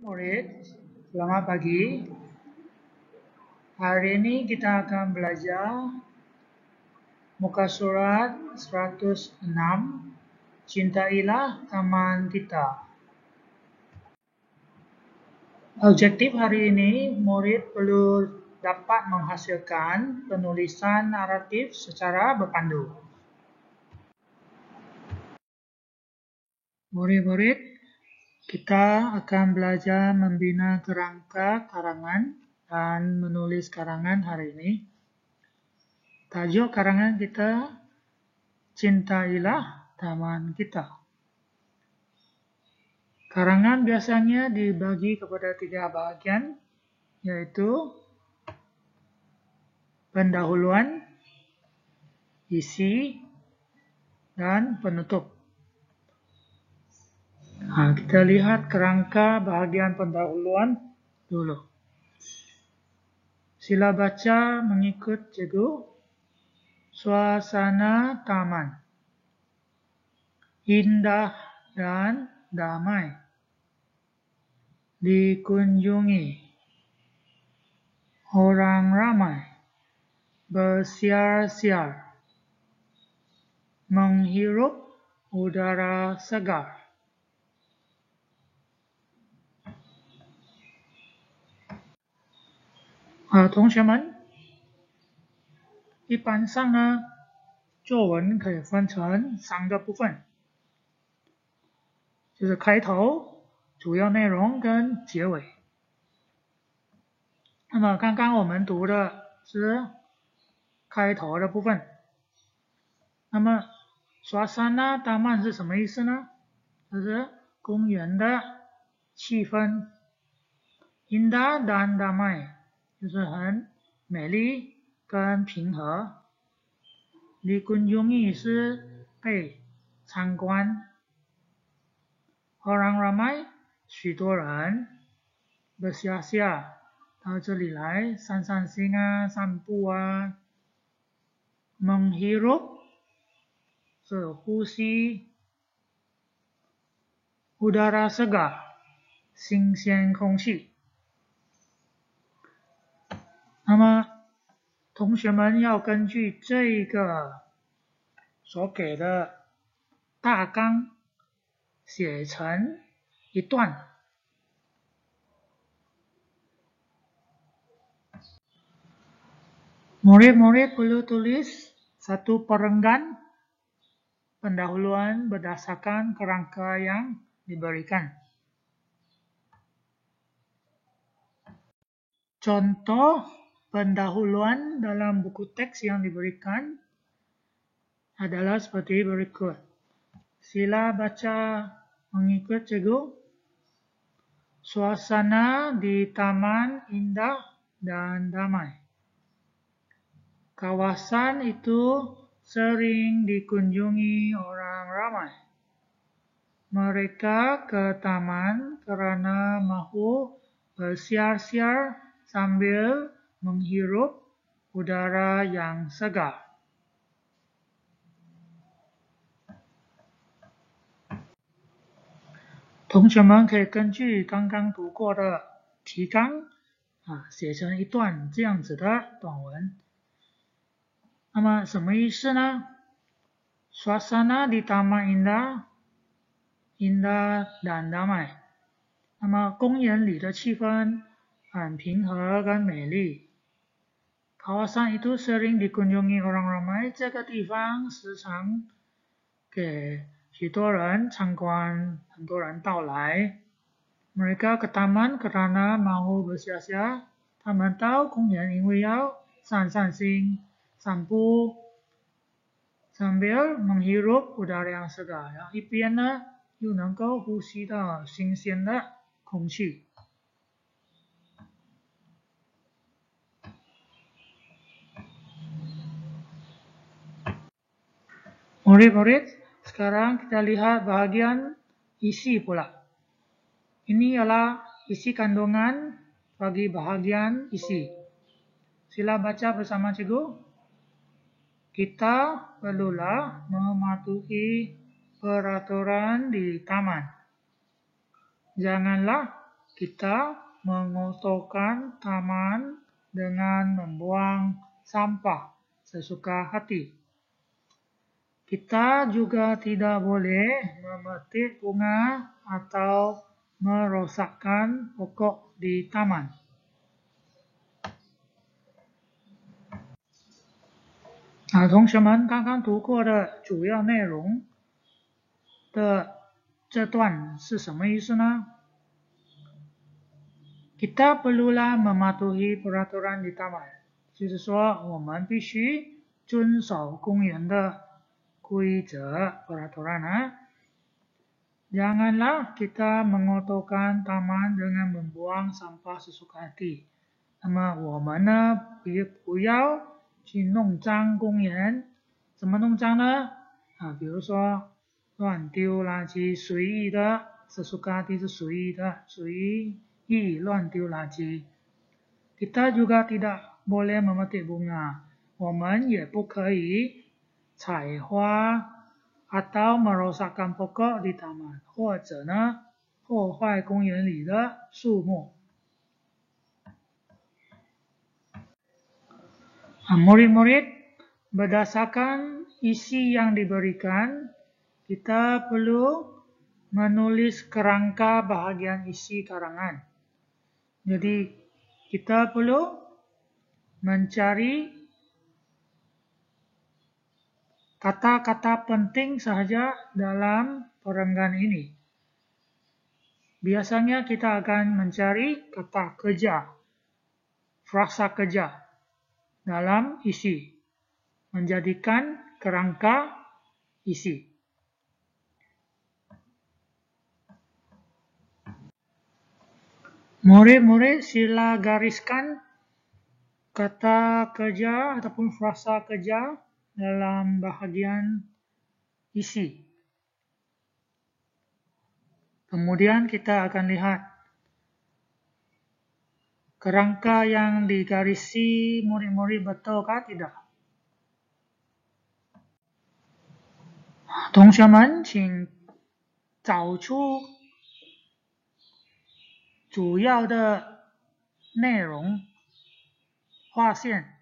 Murid, selamat pagi. Hari ini kita akan belajar muka surat 106, Cintailah Taman Kita. Objektif hari ini, murid perlu dapat menghasilkan penulisan naratif secara berpandu. Murid-murid, kita akan belajar membina kerangka karangan dan menulis karangan hari ini. Tajuk karangan kita, Cintailah Taman Kita. Karangan biasanya dibagi kepada 3 bahagian, yaitu pendahuluan, isi, dan penutup. Kita lihat kerangka bahagian pendahuluan dulu. Sila baca mengikut cikgu. Suasana taman indah dan damai, dikunjungi orang ramai, bersiar-siar, menghirup udara segar. Teman-teman, 一般上呢，作文可以分成3个部分，就是开头、主要内容跟结尾。那么刚刚我们读的是开头的部分。那么suasana taman 是什么意思呢？就是公园的气氛。indah dan damai 就是很美丽跟平和。dikunjungi 是被参观。orang ramai 许多人。bersiar-siar 到这里来散散心啊，散步啊。menghirup 是呼吸。udara segar 新鲜空气。那么同学们要根据这个所给的大纲写成一段。Murid-murid perlu tulis satu perenggan pendahuluan berdasarkan kerangka yang diberikan. Contoh pendahuluan dalam buku teks yang diberikan adalah seperti berikut. Sila baca mengikut cikgu. Suasana di taman indah dan damai. Kawasan itu sering dikunjungi orang ramai. Mereka ke taman karena mahu bersiar-siar sambil menghirup udara yang segar. Teman-teman 可以根据刚刚读过的提纲写成一段这样子的短文。那么什么意思呢？ Suasana di taman indah dan damai。那么公园里的气氛很平和跟美丽。Kawasan itu sering dikunjungi orang ramai， 这个地方时常给许多人参观，很多人到来。Mereka ke taman karena mau bersiar-siar， 他们到公园因为要散散心，散步。sambil menghirup udara yang segar， 一边呢又能够呼吸到新鲜的空气。Murid-murid, sekarang kita lihat bahagian isi pula. Ini ialah isi kandungan bagi bahagian isi. Sila baca bersama cikgu. Kita perlulah mematuhi peraturan di taman. Janganlah kita mengotorkan taman dengan membuang sampah sesuka hati. Kita juga tidak boleh memetik bunga atau merosakkan pokok di taman. 同学们刚刚读过的主要内容的这段是什么意思呢？ Kita perlulah mematuhi peraturan di taman， 就是说我们必须遵守公园的规则 peraturan。 Janganlah kita mengotorkan taman dengan membuang sampah sesuka hati。 那么我们呢，不要去弄脏公园。怎么弄脏呢？比如说乱丢垃圾，随意的，sesuka hati是随意的，随意乱丢垃圾。 Kita juga tidak boleh memetik bunga， 我们也不可以采花 atau merosakkan pokok di taman， 或者呢破坏公园里的树木。 Murid-murid, berdasarkan isi yang diberikan, kita perlu menulis kerangka bahagian isi karangan. Jadi kita perlu mencari kata-kata penting sahaja dalam perenggan ini. Biasanya kita akan mencari kata kerja, frasa kerja dalam isi, menjadikan kerangka isi. Murid-murid sila gariskan kata kerja ataupun frasa kerja dalam bahagian isi. Kemudian kita akan lihat kerangka yang digarisi murid-murid betulkah tidak. 同学们请找出主要的内容，划线，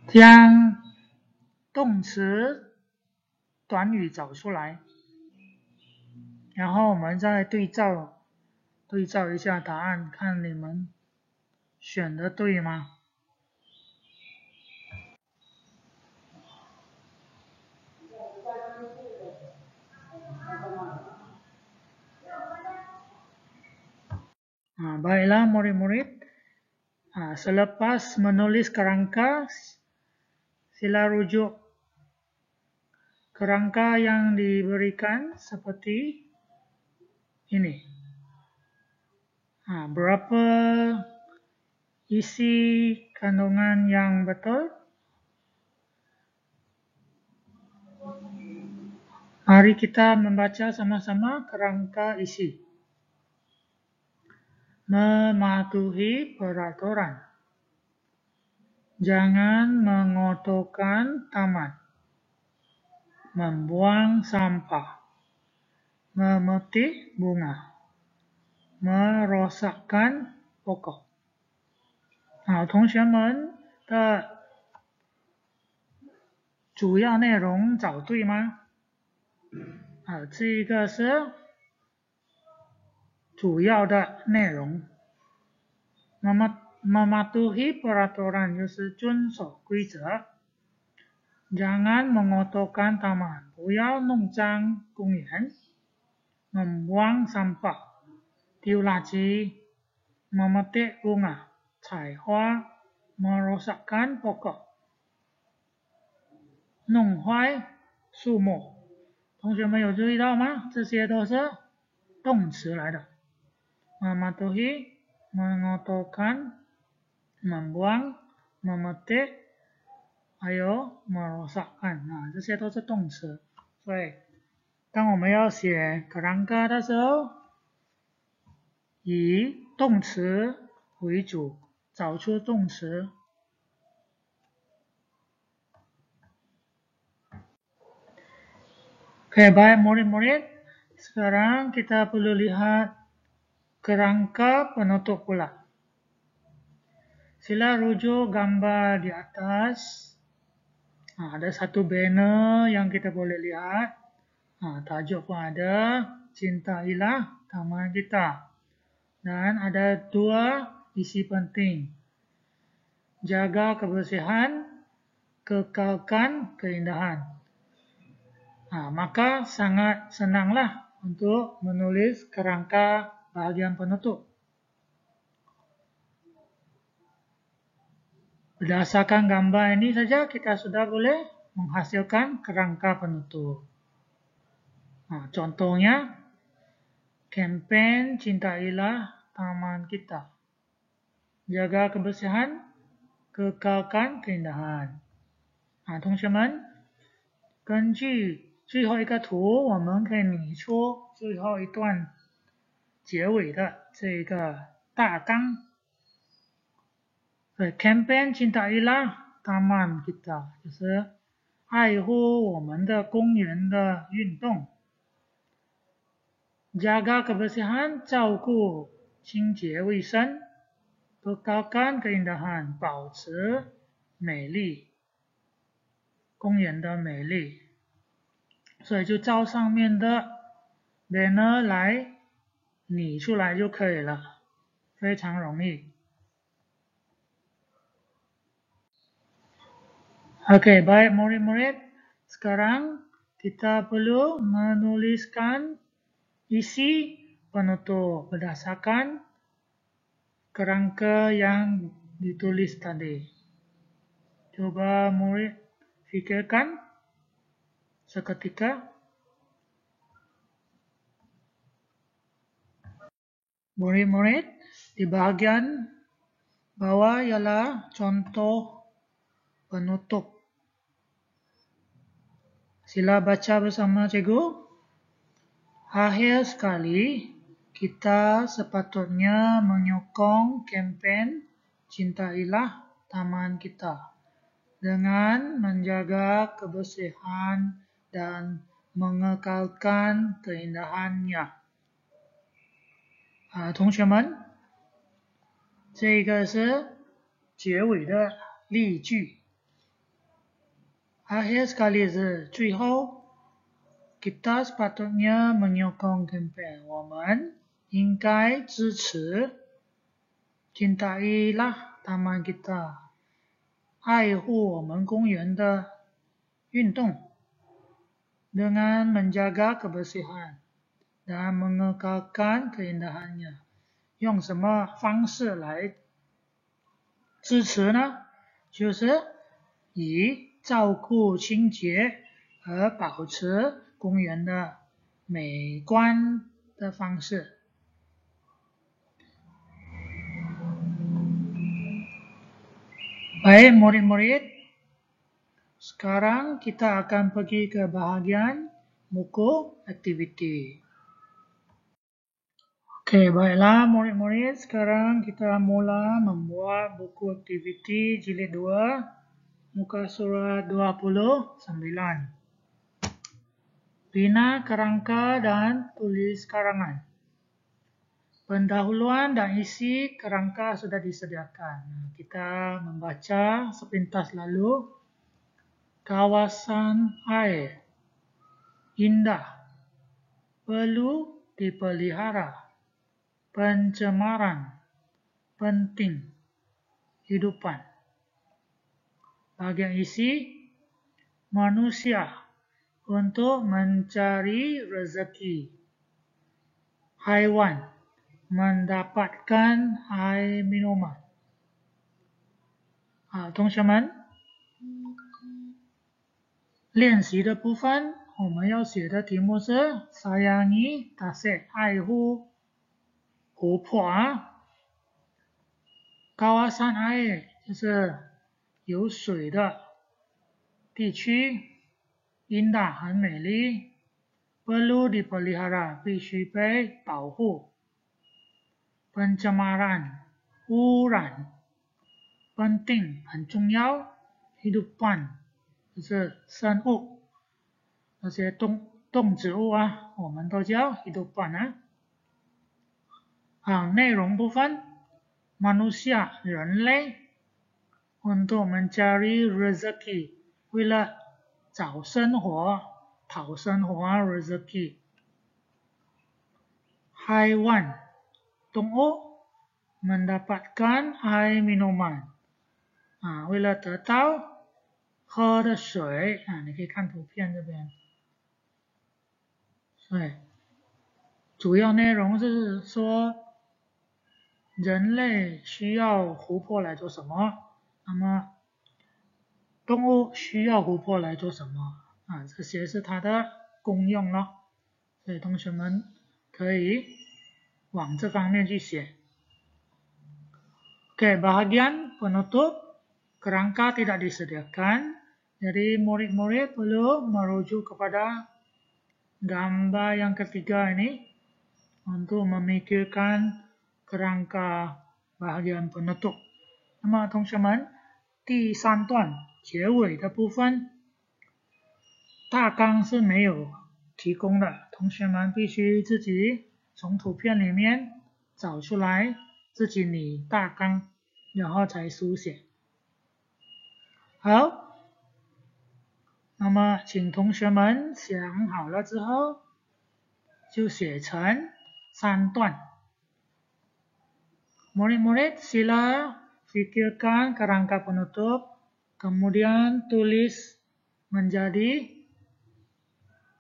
将动词短语找出来，然后我们再对照一下答案，看你们选的对吗？Baiklah murid-murid, selepas menulis kerangka, sila rujuk kerangka yang diberikan seperti ini. Berapa isi kandungan yang betul? Mari kita membaca sama-sama kerangka isi. Mematuhi peraturan. Jangan mengotorkan taman. Membuang sampah. Memetik bunga. Merosakkan pokok. 同学们的主要内容找对吗？这个是主要的内容。那么 mematuhi peraturan 就是遵守规则。Jangan mengotorkan taman， 不要弄脏公园。Membuang sampah， 丢垃圾。Memetik bunga， 采花。Merosakkan pokok， 弄坏树木。同学们有注意到吗？这些都是动词来的。Mematuhi, mengotorkan, membuang, memetik, 还有 merosakkan， 这些都是动词。所以当我们要写kerangka的时候，以动词为主，找出动词。Oke, baik murid-murid. sekarang kita perlu lihat kerangka penutup pula. Sila rujuk gambar di atas. Ada satu banner yang kita boleh lihat. Tajuk pun ada, Cintailah Taman Kita. Dan ada 2 isi penting. Jaga kebersihan, kekalkan keindahan. Maka sangat senanglah untuk menulis kerangka bahagian penutup. Berdasarkan gambar ini saja kita sudah boleh menghasilkan kerangka penutup. Contohnya, kempen Cintailah Taman Kita. Jaga kebersihan, kekalkan keindahan。同学们，根据最后一个图，我们可以拟出最后一段结尾的这个大纲。campaign Cintailah Taman Kita 就是爱护我们的公园的运动。Jaga kebersihan 照顾清洁卫生。kekalkan keindahan 保持美丽，公园的美丽。所以就照上面的 banner 来拟出来就可以了，非常容易。Oke, baik murid-murid. Sekarang kita perlu menuliskan isi penutup berdasarkan kerangka yang ditulis tadi. Coba murid fikirkan seketika. Murid-murid, di bahagian bawah ialah contoh penutup. Sila baca bersama cikgu. Akhir sekali, kita sepatutnya menyokong kempen Cintailah Taman Kita dengan menjaga kebersihan dan mengekalkan keindahannya. 同学们，这个是结尾的例句。Akhir sekali 是最后。Kita sepatutnya menyokong kempen. 我们应该支持 Cintailah Taman Kita 爱护我们公园的运动 dengan menjaga kebersihan dan mengekalkan keindahannya. 用什么方式来支持呢？就是以照顾清洁和保持公园的美观的方式。Baik murid-murid, sekarang kita akan pergi ke bahagian buku aktiviti. Oke, baiklah murid-murid, sekarang kita mula membuat buku aktiviti jilid 2, muka surat 29. Bina kerangka dan tulis karangan. Pendahuluan dan isi kerangka sudah disediakan. Kita membaca sepintas lalu. Kawasan air. Indah. Perlu dipelihara. Pencemaran. Penting. Hidupan. Bahagian isi. Manusia. Untuk mencari rezeki. Haiwan. Mendapatkan air minuman. 同学们，练习的部分我们要写的题目是 sayangi tasik 爱护湖泊。kawasan air 就是有水的地区。indah 很美丽。perlu dipelihara 必须被保护。pencemaran 污染。penting 很重要。hidupan 就是生物，那些动动植物啊，我们都叫 hidupan 啊。内容部分 manusia 人类 untuk mencari rezeki 为了找生活讨生活 rezeki haiwan 动物 mendapatkan air minuman 啊，为了得到喝的水啊，你可以看图片这边。对，主要内容是说人类需要湖泊来做什么，那么动物需要湖泊来做什么啊？这些是它的功用了，所以同学们可以往这方面去写。Oke, bahagian penutup kerangka tidak disediakan, jadi murid-murid perlu merujuk kepada gambar yang ketiga ini untuk memikirkan kerangka bahagian penutup。那么同学们，第3段结尾的部分，大纲是没有提供的，同学们必须自己从图片里面找出来，自己拟大纲，然后才书写。好，那么请同学们想好了之后，就写成3段。Murid-murid sila pikirkan kerangka penutup, kemudian tulis menjadi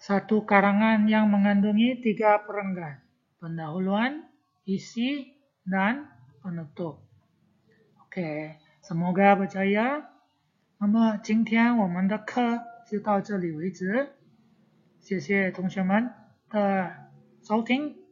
satu karangan yang mengandungi 3 perenggan, pendahuluan, isi, dan penutup. OK， semoga berjaya。那么今天我们的课就到这里为止，谢谢同学们的收听。